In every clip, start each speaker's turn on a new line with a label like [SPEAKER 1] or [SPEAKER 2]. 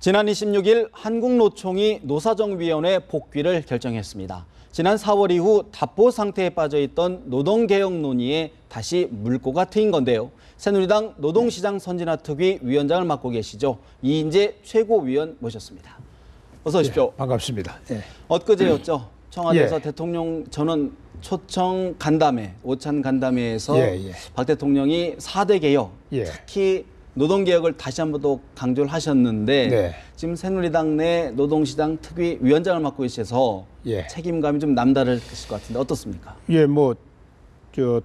[SPEAKER 1] 지난 26일 한국노총이 노사정위원회 복귀를 결정했습니다. 지난 4월 이후 답보 상태에 빠져있던 노동개혁 논의에 다시 물꼬가 트인 건데요. 새누리당 노동시장 선진화특위 위원장을 맡고 계시죠. 이인재 최고위원 모셨습니다. 어서 오십시오.
[SPEAKER 2] 네, 반갑습니다. 네.
[SPEAKER 1] 엊그제였죠. 청와대에서 대통령 전원 초청 간담회, 오찬 간담회에서 박 대통령이 4대 개혁, 특히 노동개혁을 다시 한 번 더 강조를 하셨는데 지금 새누리당 내 노동시장 특위 위원장을 맡고 계셔서 책임감이 좀 남다르실 것 같은데 어떻습니까?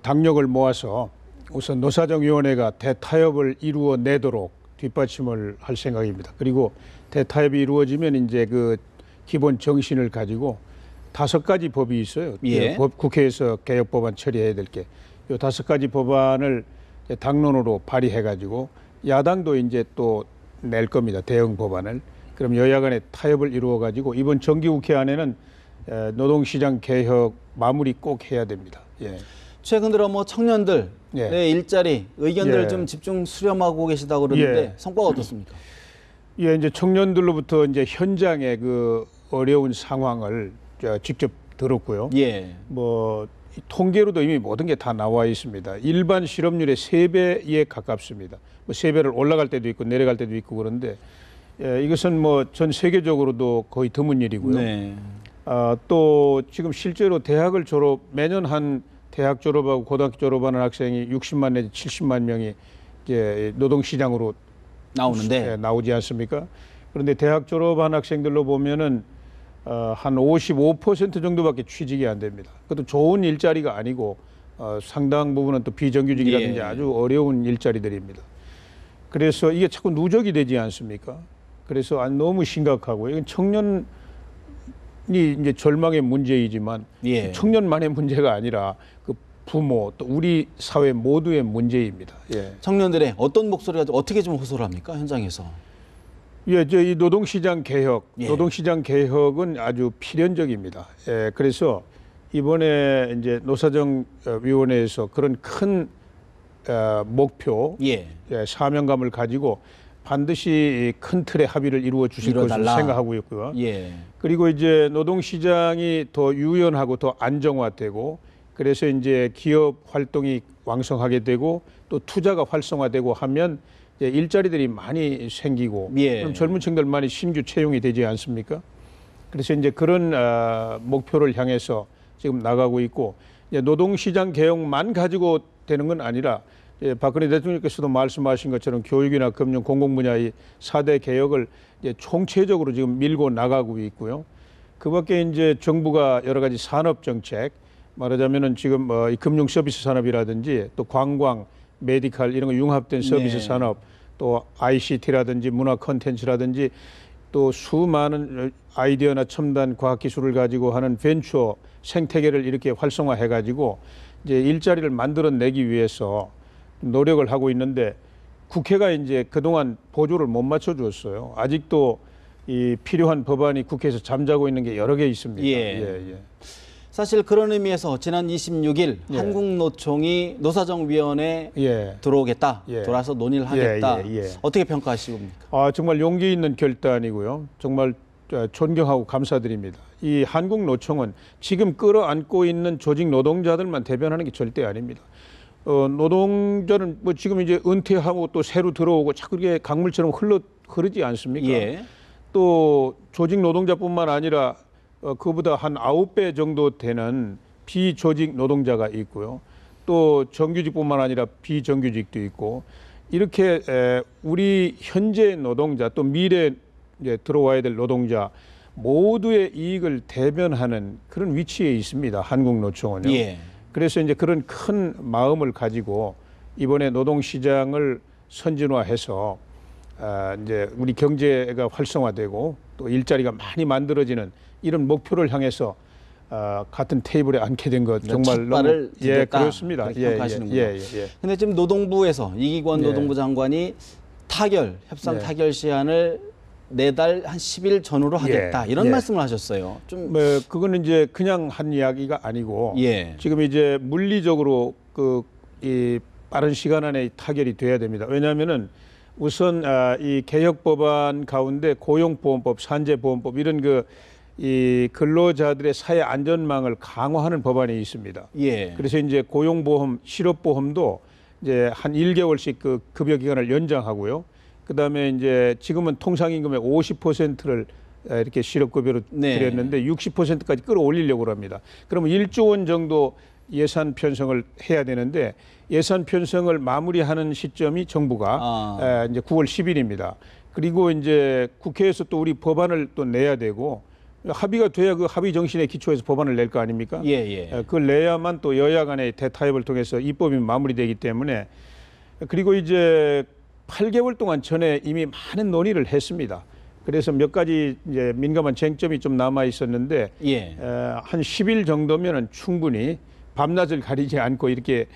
[SPEAKER 2] 당력을 모아서 우선 노사정위원회가 대타협을 이루어내도록 뒷받침을 할 생각입니다. 그리고 대타협이 이루어지면 이제 그 기본 정신을 가지고 5가지 법이 있어요. 국회에서 개혁 법안 처리해야 될 게. 이 5가지 법안을 당론으로 발의해가지고 야당도 이제 또 낼 겁니다. 대응 법안을. 그럼 여야 간에 타협을 이루어가지고 이번 정기국회 안에는 노동시장 개혁 마무리 꼭 해야 됩니다.
[SPEAKER 1] 최근 들어 뭐 청년들 일자리 의견들 좀 집중 수렴하고 계시다고 그러는데 성과가 어떻습니까?
[SPEAKER 2] 이제 청년들로부터 이제 현장의 그 어려운 상황을 직접 들었고요. 뭐 통계로도 이미 모든 게 다 나와 있습니다. 일반 실업률의 3배에 가깝습니다. 뭐 3배를 올라갈 때도 있고 내려갈 때도 있고 그런데 이것은 뭐 전 세계적으로도 거의 드문 일이고요. 또 지금 실제로 대학을 매년 한 대학 졸업하고 고등학교 졸업하는 학생이 60만 내지 70만 명이 이제 노동시장으로 나오지 않습니까? 그런데 대학 졸업한 학생들로 보면은 한 55% 정도밖에 취직이 안 됩니다. 그것도 좋은 일자리가 아니고 상당 부분은 또 비정규직이라든지 아주 어려운 일자리들입니다. 그래서 이게 자꾸 누적이 되지 않습니까? 그래서 너무 심각하고 이건 청년이 이제 절망의 문제이지만 청년만의 문제가 아니라 그 부모 또 우리 사회 모두의 문제입니다.
[SPEAKER 1] 청년들의 어떤 목소리가 어떻게 좀 호소를 합니까? 현장에서.
[SPEAKER 2] 이 노동시장 개혁, 노동시장 개혁은 아주 필연적입니다. 그래서 이번에 이제 노사정위원회에서 그런 큰 목표, 사명감을 가지고 반드시 큰 틀의 합의를 이루어 주실 것으로 생각하고 있고요. 그리고 이제 노동시장이 더 유연하고 더 안정화되고 그래서 이제 기업 활동이 왕성하게 되고 또 투자가 활성화되고 하면 일자리들이 많이 생기고 그럼 젊은 층들 많이 신규 채용이 되지 않습니까? 그래서 이제 그런 목표를 향해서 지금 나가고 있고 노동시장 개혁만 가지고 되는 건 아니라 박근혜 대통령께서도 말씀하신 것처럼 교육이나 금융, 공공분야의 4대 개혁을 총체적으로 지금 밀고 나가고 있고요. 그밖에 이제 정부가 여러 가지 산업 정책 말하자면은 지금 이 금융 서비스 산업이라든지 또 관광 메디칼 이런 거 융합된 서비스 산업 또 ICT라든지 문화 콘텐츠라든지 또 수많은 아이디어나 첨단 과학 기술을 가지고 하는 벤처 생태계를 이렇게 활성화해 가지고 이제 일자리를 만들어내기 위해서 노력을 하고 있는데 국회가 이제 그동안 보조를 못 맞춰 줬어요. 아직도 이 필요한 법안이 국회에서 잠자고 있는 게 여러 개 있습니다.
[SPEAKER 1] 사실 그런 의미에서 지난 26일 한국노총이 노사정위원회 들어오겠다, 돌아서 논의를 하겠다. 어떻게 평가하시고입니까?
[SPEAKER 2] 정말 용기 있는 결단이고요. 정말 존경하고 감사드립니다. 이 한국노총은 지금 끌어안고 있는 조직 노동자들만 대변하는 게 절대 아닙니다. 노동자는 뭐 지금 이제 은퇴하고 또 새로 들어오고 자꾸 이게 강물처럼 흐르지 않습니까? 또 조직 노동자뿐만 아니라 그보다 한 9배 정도 되는 비조직 노동자가 있고요. 또 정규직뿐만 아니라 비정규직도 있고 이렇게 우리 현재 노동자 또 미래 이제 들어와야 될 노동자 모두의 이익을 대변하는 그런 위치에 있습니다. 한국노총은요. 그래서 이제 그런 큰 마음을 가지고 이번에 노동시장을 선진화해서 이제 우리 경제가 활성화되고 또 일자리가 많이 만들어지는 이런 목표를 향해서 같은 테이블에 앉게 된 것 정말 너무 그렇습니다.
[SPEAKER 1] 근데 지금 노동부에서 이기권 노동부 장관이 협상 타결 시한을 내달 한 10일 전후로 하겠다 이런 말씀을 하셨어요. 좀
[SPEAKER 2] 그거는 이제 그냥 한 이야기가 아니고 지금 이제 물리적으로 이 빠른 시간 안에 타결이 돼야 됩니다. 왜냐하면은 우선 이 개혁 법안 가운데 고용보험법, 산재보험법 이런 이 근로자들의 사회 안전망을 강화하는 법안이 있습니다.
[SPEAKER 1] 예.
[SPEAKER 2] 그래서 이제 고용보험, 실업보험도 이제 한 1개월씩 그 급여 기간을 연장하고요. 그다음에 이제 지금은 통상임금의 50%를 이렇게 실업급여로
[SPEAKER 1] 네.
[SPEAKER 2] 드렸는데 60%까지 끌어올리려고 합니다. 그러면 1조 원 정도 예산 편성을 해야 되는데 예산 편성을 마무리하는 시점이 정부가 이제 9월 10일입니다. 그리고 이제 국회에서 또 우리 법안을 또 내야 되고 합의가 돼야 그 합의 정신에 기초해서 법안을 낼 거 아닙니까?
[SPEAKER 1] 예, 예.
[SPEAKER 2] 그걸 내야만 또 여야 간의 대타협을 통해서 입법이 마무리되기 때문에 그리고 이제 8개월 동안 전에 이미 많은 논의를 했습니다. 그래서 몇 가지 이제 민감한 쟁점이 좀 남아 있었는데
[SPEAKER 1] 예.
[SPEAKER 2] 한 10일 정도면은 충분히 밤낮을 가리지 않고 이렇게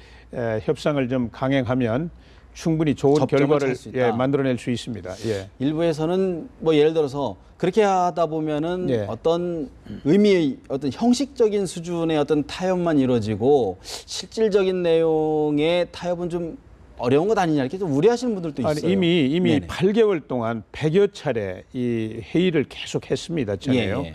[SPEAKER 2] 협상을 좀 강행하면 충분히 좋은 결과를 만들어낼 수 있습니다. 예.
[SPEAKER 1] 일부에서는 뭐 예를 들어서 그렇게 하다 보면은
[SPEAKER 2] 예.
[SPEAKER 1] 어떤 의미의 어떤 형식적인 수준의 어떤 타협만 이루어지고 실질적인 내용의 타협은 좀 어려운 것 아니냐 이렇게 좀 우려하시는 분들도 있어요.
[SPEAKER 2] 아니, 이미
[SPEAKER 1] 네네.
[SPEAKER 2] 8개월 동안 100여 차례 이 회의를 계속했습니다. 전에요.
[SPEAKER 1] 예, 예.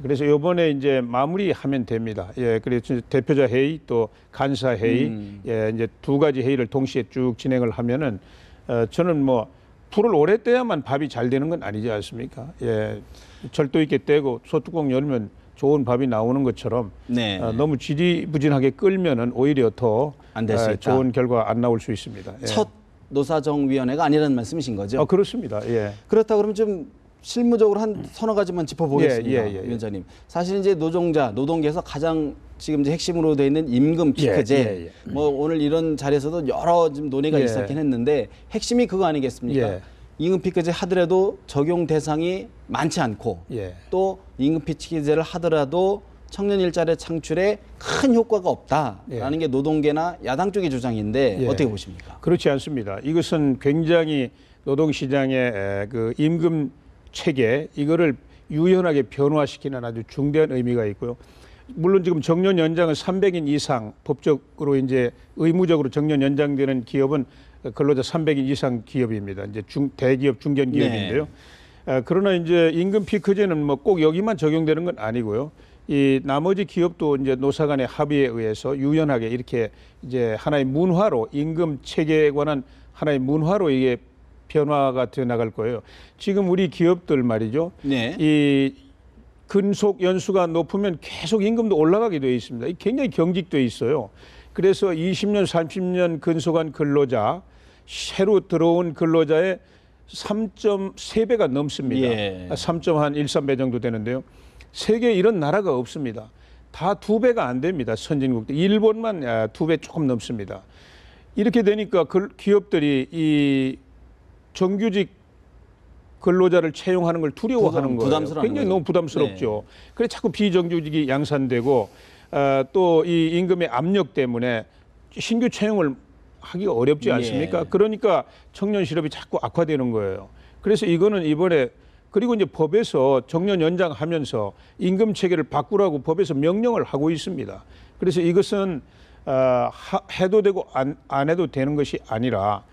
[SPEAKER 2] 그래서 이번에 이제 마무리하면 됩니다. 예, 그래서 대표자 회의 또 간사 회의, 예, 이제 두 가지 회의를 동시에 쭉 진행을 하면은 저는 뭐 불을 오래 떼야만 밥이 잘 되는 건 아니지 않습니까? 예, 절도 있게 떼고 소뚜껑 열면 좋은 밥이 나오는 것처럼
[SPEAKER 1] 네.
[SPEAKER 2] 너무 지지부진하게 끌면은 오히려 더
[SPEAKER 1] 안 될 수 있다.
[SPEAKER 2] 좋은 결과 안 나올 수 있습니다. 예.
[SPEAKER 1] 첫 노사정위원회가 아니라는 말씀이신 거죠?
[SPEAKER 2] 그렇습니다. 예.
[SPEAKER 1] 그렇다 그러면 좀 실무적으로 한 서너 가지만 짚어보겠습니다,
[SPEAKER 2] 예.
[SPEAKER 1] 위원장님. 사실 이제 노동계에서 가장 지금 이제 핵심으로 되어 있는 임금 피크제. 뭐 오늘 이런 자리에서도 여러 지금 논의가 있었긴 했는데 핵심이 그거 아니겠습니까?
[SPEAKER 2] 예.
[SPEAKER 1] 임금 피크제 하더라도 적용 대상이 많지 않고
[SPEAKER 2] 예.
[SPEAKER 1] 또 임금 피크제를 하더라도 청년 일자리 창출에 큰 효과가 없다라는 게 노동계나 야당 쪽의 주장인데 어떻게 보십니까?
[SPEAKER 2] 그렇지 않습니다. 이것은 굉장히 노동시장의 그 임금 체계 이거를 유연하게 변화시키는 아주 중대한 의미가 있고요. 물론 지금 정년 연장은 300인 이상 법적으로 이제 의무적으로 정년 연장되는 기업은 근로자 300인 이상 기업입니다. 이제 대기업, 중견 기업인데요. 그러나 이제 임금 피크제는 뭐 꼭 여기만 적용되는 건 아니고요. 이 나머지 기업도 이제 노사 간의 합의에 의해서 유연하게 이렇게 이제 하나의 문화로 임금 체계에 관한 하나의 문화로 이게 변화가 되어 나갈 거예요. 지금 우리 기업들 말이죠.
[SPEAKER 1] 네.
[SPEAKER 2] 이 근속 연수가 높으면 계속 임금도 올라가게 되어 있습니다. 굉장히 경직되어 있어요. 그래서 20년, 30년 근속한 근로자, 새로 들어온 근로자의 3.3배가 넘습니다.
[SPEAKER 1] 예.
[SPEAKER 2] 3.13배 정도 되는데요. 세계에 이런 나라가 없습니다. 다 2배가 안 됩니다. 선진국들. 일본만 2배 조금 넘습니다. 이렇게 되니까 기업들이 이 정규직 근로자를 채용하는 걸 두려워하는 거예요. 굉장히 너무 부담스럽죠. 네. 그래서 자꾸 비정규직이 양산되고 또 이 임금의 압력 때문에 신규 채용을 하기가 어렵지 않습니까? 그러니까 청년 실업이 자꾸 악화되는 거예요. 그래서 이거는 이번에 그리고 이제 법에서 정년 연장하면서 임금 체계를 바꾸라고 법에서 명령을 하고 있습니다. 그래서 이것은 해도 되고 안 해도 되는 것이 아니라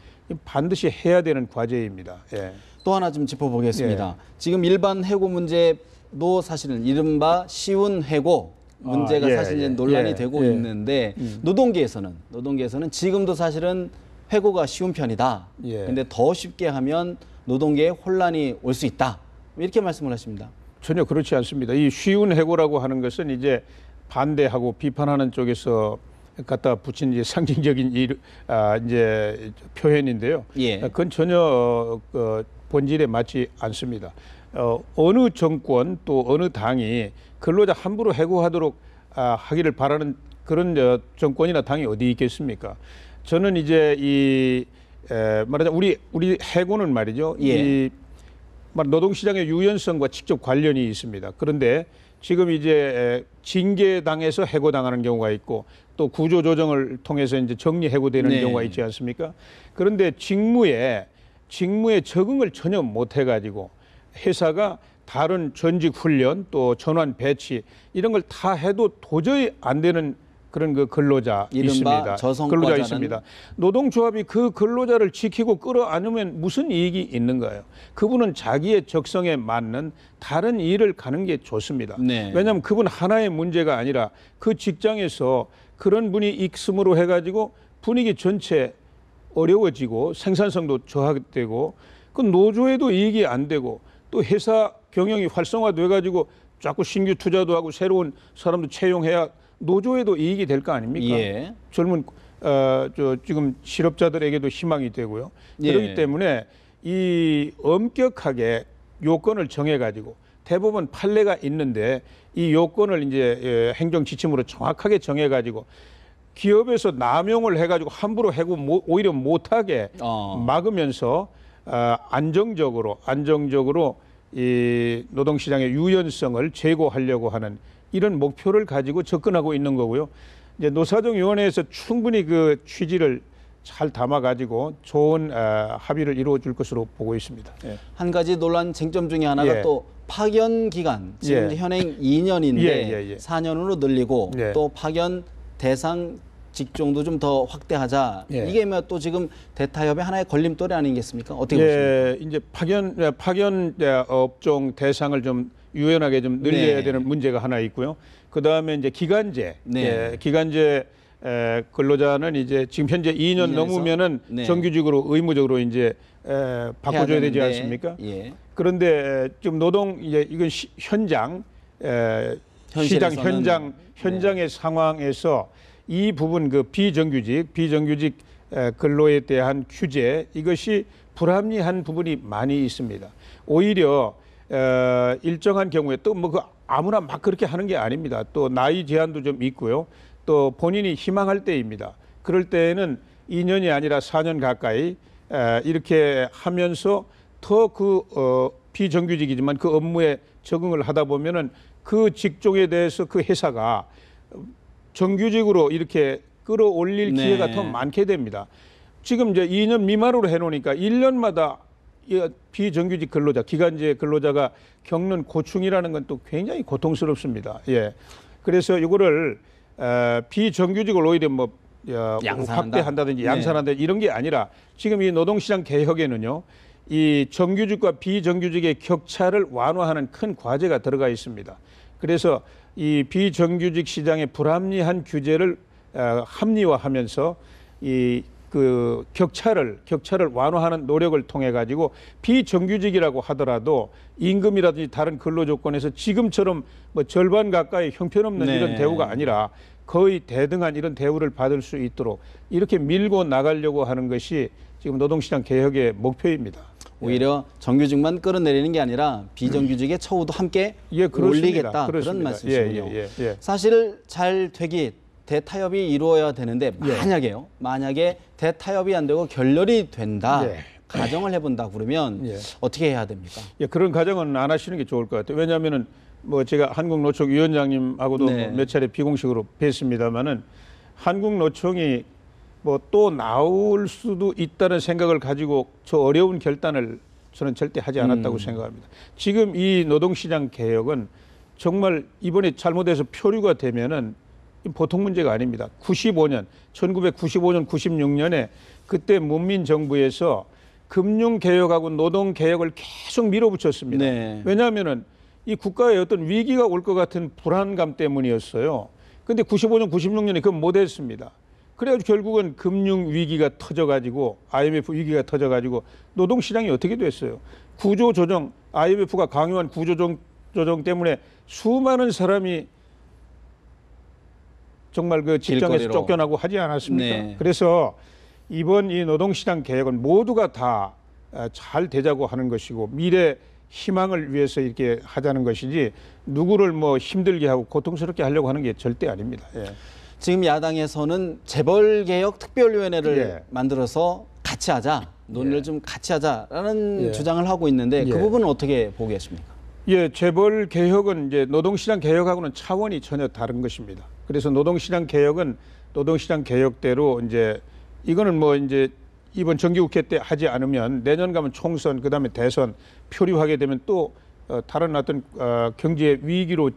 [SPEAKER 2] 반드시 해야 되는 과제입니다. 예.
[SPEAKER 1] 또 하나 좀 짚어보겠습니다. 지금 일반 해고 문제도 사실은 이른바 쉬운 해고 문제가 사실 이제 논란이 되고 있는데 노동계에서는 지금도 사실은 해고가 쉬운 편이다. 근데 더 쉽게 하면 노동계에 혼란이 올 수 있다. 이렇게 말씀을 하십니다.
[SPEAKER 2] 전혀 그렇지 않습니다. 이 쉬운 해고라고 하는 것은 이제 반대하고 비판하는 쪽에서 갖다 붙인 이제 상징적인 이제 표현인데요. 그건 전혀 본질에 맞지 않습니다. 어느 정권 또 어느 당이 근로자 함부로 해고하도록 하기를 바라는 그런 정권이나 당이 어디 있겠습니까? 저는 이제 말하자면 우리 해고는 말이죠. 이 노동시장의 유연성과 직접 관련이 있습니다. 그런데 지금 이제 징계당해서 해고당하는 경우가 있고 또 구조조정을 통해서 이제 정리 해고되는 경우가 있지 않습니까? 그런데 직무에 적응을 전혀 못 해가지고 회사가 다른 전직 훈련 또 전환 배치 이런 걸 다 해도 도저히 안 되는 그런 그 근로자
[SPEAKER 1] 이른바
[SPEAKER 2] 있습니다. 근로자 있습니다. 노동조합이 그 근로자를 지키고 끌어안으면 무슨 이익이 있는 거예요? 그분은 자기의 적성에 맞는 다른 일을 가는 게 좋습니다.
[SPEAKER 1] 네.
[SPEAKER 2] 왜냐하면 그분 하나의 문제가 아니라 그 직장에서 그런 분이 있음으로 해가지고 분위기 전체 어려워지고 생산성도 저하되고 그 노조에도 이익이 안 되고 또 회사 경영이 활성화돼 가지고 자꾸 신규 투자도 하고 새로운 사람도 채용해야 노조에도 이익이 될 거 아닙니까?
[SPEAKER 1] 예.
[SPEAKER 2] 젊은 지금 실업자들에게도 희망이 되고요.
[SPEAKER 1] 예.
[SPEAKER 2] 그렇기 때문에 이 엄격하게 요건을 정해 가지고 대부분 판례가 있는데 이 요건을 이제 행정 지침으로 정확하게 정해 가지고 기업에서 남용을 해 가지고 함부로 해고 오히려 못하게 막으면서 안정적으로 이 노동시장의 유연성을 제고하려고 하는 이런 목표를 가지고 접근하고 있는 거고요. 이제 노사정위원회에서 충분히 그 취지를 잘 담아가지고 좋은 합의를 이루어줄 것으로 보고 있습니다. 예.
[SPEAKER 1] 한 가지 논란 쟁점 중에 하나가 또 파견 기간, 지금 현행 2년인데 4년으로 늘리고 또 파견 대상 직종도 좀 더 확대하자. 이게 뭐 또 지금 대타협의 하나의 걸림돌이 아니겠습니까? 어떻게 보십니까?
[SPEAKER 2] 이제 파견 업종 대상을 좀 유연하게 좀 늘려야 되는 문제가 하나 있고요. 그 다음에 이제 기간제, 기간제 근로자는 이제 지금 현재 2년 넘으면은 정규직으로 의무적으로 이제 바꿔줘야 되지 않습니까? 그런데 지금 노동 이건 시장 현장의 상황에서 이 부분 그 비정규직 근로에 대한 규제 이것이 불합리한 부분이 많이 있습니다. 오히려 일정한 경우에 또 뭐 그 아무나 막 그렇게 하는 게 아닙니다. 또 나이 제한도 좀 있고요. 또 본인이 희망할 때입니다. 그럴 때에는 2년이 아니라 4년 가까이 이렇게 하면서 더 그 비정규직이지만 그 업무에 적응을 하다 보면은 그 직종에 대해서 그 회사가 정규직으로 이렇게 끌어올릴 기회가 더 많게 됩니다. 지금 이제 2년 미만으로 해놓으니까 1년마다 비정규직 근로자, 기간제 근로자가 겪는 고충이라는 건 또 굉장히 고통스럽습니다. 그래서 이거를 비정규직을 오히려 뭐 확대한다든지 양산한다든지 이런 게 아니라 지금 이 노동시장 개혁에는요, 이 정규직과 비정규직의 격차를 완화하는 큰 과제가 들어가 있습니다. 그래서 이 비정규직 시장의 불합리한 규제를 합리화하면서 이 그 격차를 완화하는 노력을 통해 가지고 비정규직이라고 하더라도 임금이라든지 다른 근로 조건에서 지금처럼 뭐 절반 가까이 형편없는 이런 대우가 아니라 거의 대등한 이런 대우를 받을 수 있도록 이렇게 밀고 나가려고 하는 것이 지금 노동시장 개혁의 목표입니다.
[SPEAKER 1] 오히려 정규직만 끌어내리는 게 아니라 비정규직의 처우도 함께 올리겠다. 그런 말씀이시군요. 사실 잘 되기 대타협이 이루어야 되는데 만약에 대타협이 안 되고 결렬이 된다. 가정을 해본다 그러면 어떻게 해야 됩니까?
[SPEAKER 2] 그런 가정은 안 하시는 게 좋을 것 같아요. 왜냐하면은 뭐 제가 한국노총 위원장님하고도 몇 차례 비공식으로 뵀습니다만은 한국노총이 뭐 또 나올 수도 있다는 생각을 가지고 저 어려운 결단을 저는 절대 하지 않았다고 생각합니다. 지금 이 노동시장 개혁은 정말 이번에 잘못해서 표류가 되면은 보통 문제가 아닙니다. 1995년, 96년에 그때 문민정부에서 금융개혁하고 노동개혁을 계속 밀어붙였습니다. 왜냐하면은 이 국가에 어떤 위기가 올 것 같은 불안감 때문이었어요. 근데 95년, 96년에 그건 못했습니다. 그래가지고 결국은 금융위기가 터져가지고 IMF 위기가 터져가지고 노동시장이 어떻게 됐어요? 구조조정, IMF가 강요한 구조조정 때문에 수많은 사람이 정말 그 직장에서 쫓겨나고 하지 않았습니까? 그래서 이번 이 노동시장 개혁은 모두가 다 잘 되자고 하는 것이고 미래 희망을 위해서 이렇게 하자는 것이지 누구를 뭐 힘들게 하고 고통스럽게 하려고 하는 게 절대 아닙니다.
[SPEAKER 1] 지금 야당에서는 재벌개혁 특별위원회를 만들어서 같이 하자, 논의를 좀 같이 하자라는 주장을 하고 있는데 그 부분은 어떻게 보고 계십니까?
[SPEAKER 2] 재벌 개혁은 이제 노동시장 개혁하고는 차원이 전혀 다른 것입니다. 그래서 노동시장 개혁은 노동시장 개혁대로 이제 이거는 뭐 이제 이번 정기국회 때 하지 않으면 내년 가면 총선 그다음에 대선 표류하게 되면 또 다른 어떤 경제 위기로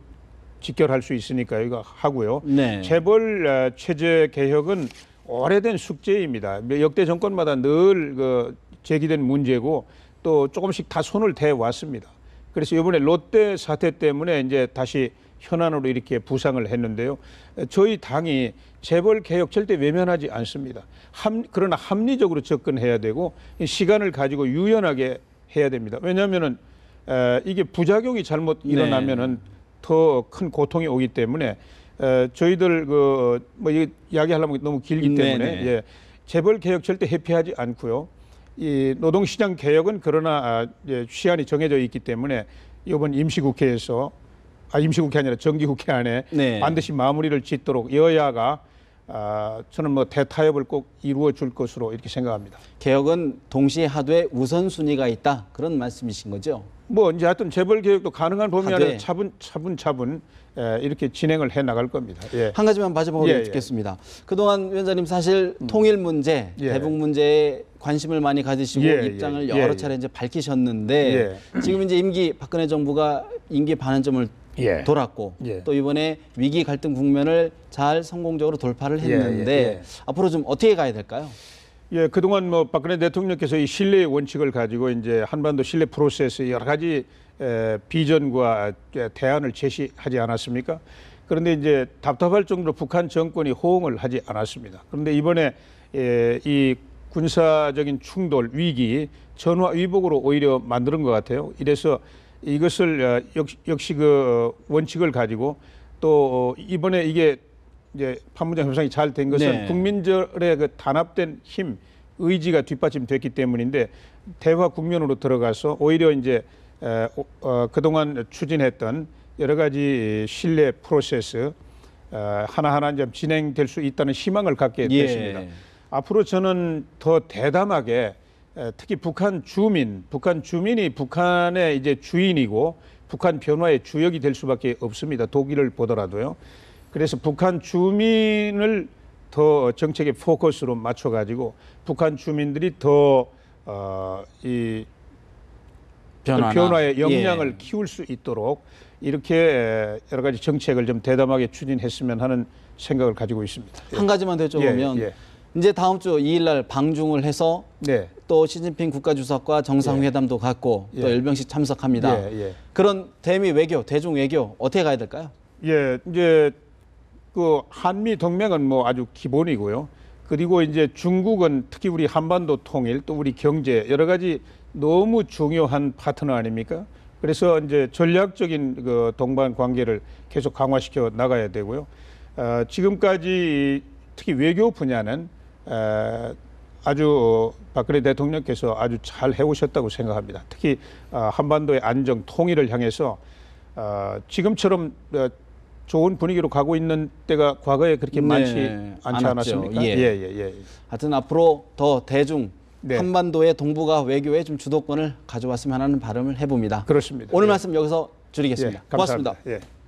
[SPEAKER 2] 직결할 수 있으니까 이거 하고요.
[SPEAKER 1] 네.
[SPEAKER 2] 재벌 체제 개혁은 오래된 숙제입니다. 역대 정권마다 늘 제기된 문제고 또 조금씩 다 손을 대 왔습니다. 그래서 이번에 롯데 사태 때문에 이제 다시 현안으로 이렇게 부상을 했는데요. 저희 당이 재벌 개혁 절대 외면하지 않습니다. 그러나 합리적으로 접근해야 되고 시간을 가지고 유연하게 해야 됩니다. 왜냐하면은 이게 부작용이 잘못 일어나면은 더 큰 고통이 오기 때문에 저희들 뭐 이야기하려면 너무 길기 때문에 예, 재벌 개혁 절대 회피하지 않고요. 이 노동시장 개혁은 그러나 시한이 정해져 있기 때문에 이번 임시국회에서 임시국회 아니라 정기국회 안에 반드시 마무리를 짓도록 여야가 저는 뭐 대타협을 꼭 이루어 줄 것으로 이렇게 생각합니다.
[SPEAKER 1] 개혁은 동시에 하되 우선순위가 있다 그런 말씀이신 거죠?
[SPEAKER 2] 뭐 이제 하여튼 재벌 개혁도 가능한 범위 안에 차분차분 이렇게 진행을 해 나갈 겁니다. 예.
[SPEAKER 1] 한 가지만 마지막으로 듣겠습니다. 그동안 위원장님 사실 통일 문제, 대북 문제에 관심을 많이 가지시고 입장을 여러 차례 이제 밝히셨는데 지금 이제 박근혜 정부가 임기 반환점을 돌았고 또 이번에 위기 갈등 국면을 잘 성공적으로 돌파를 했는데 앞으로 좀 어떻게 가야 될까요?
[SPEAKER 2] 예, 그동안 뭐 박근혜 대통령께서 이 신뢰의 원칙을 가지고 이제 한반도 신뢰 프로세스 여러 가지 비전과 대안을 제시하지 않았습니까? 그런데 이제 답답할 정도로 북한 정권이 호응을 하지 않았습니다. 그런데 이번에 이 군사적인 충돌 위기 전화위복으로 오히려 만드는 것 같아요. 이래서 이것을 역시 그 원칙을 가지고 또 이번에 이게 이제 판문점 협상이 잘 된 것은 국민들의 그 단합된 힘, 의지가 뒷받침됐기 때문인데 대화 국면으로 들어가서 오히려 이제 그동안 추진했던 여러 가지 신뢰 프로세스 하나하나 이제 진행될 수 있다는 희망을 갖게 됐습니다. 앞으로 저는 더 대담하게 특히 북한 주민이 북한의 이제 주인이고 북한 변화의 주역이 될 수밖에 없습니다. 독일을 보더라도요. 그래서 북한 주민을 더 정책의 포커스로 맞춰가지고 북한 주민들이 더 이 변화의 역량을 키울 수 있도록 이렇게 여러 가지 정책을 좀 대담하게 추진했으면 하는 생각을 가지고 있습니다.
[SPEAKER 1] 한 가지만 더 여쭤보면 이제 다음 주 2일 날 방중을 해서 또 시진핑 국가주석과 정상회담도 갖고 또 열병식 참석합니다. 그런 대미 외교, 대중 외교 어떻게 가야 될까요?
[SPEAKER 2] 이제 그 한미 동맹은 뭐 아주 기본이고요. 그리고 이제 중국은 특히 우리 한반도 통일 또 우리 경제 여러 가지 너무 중요한 파트너 아닙니까? 그래서 이제 전략적인 그 동반 관계를 계속 강화시켜 나가야 되고요. 지금까지 특히 외교 분야는 아주 박근혜 대통령께서 아주 잘 해오셨다고 생각합니다. 특히 한반도의 안정, 통일을 향해서 지금처럼 좋은 분위기로 가고 있는 때가 과거에 그렇게 많지 않지 않았습니까?
[SPEAKER 1] 하여튼 앞으로 더 대중 한반도의 동북아 외교에 좀 주도권을 가져왔으면 하는 바람을 해봅니다.
[SPEAKER 2] 그렇습니다.
[SPEAKER 1] 오늘 말씀 여기서 줄이겠습니다. 고맙습니다.
[SPEAKER 2] 감사합니다.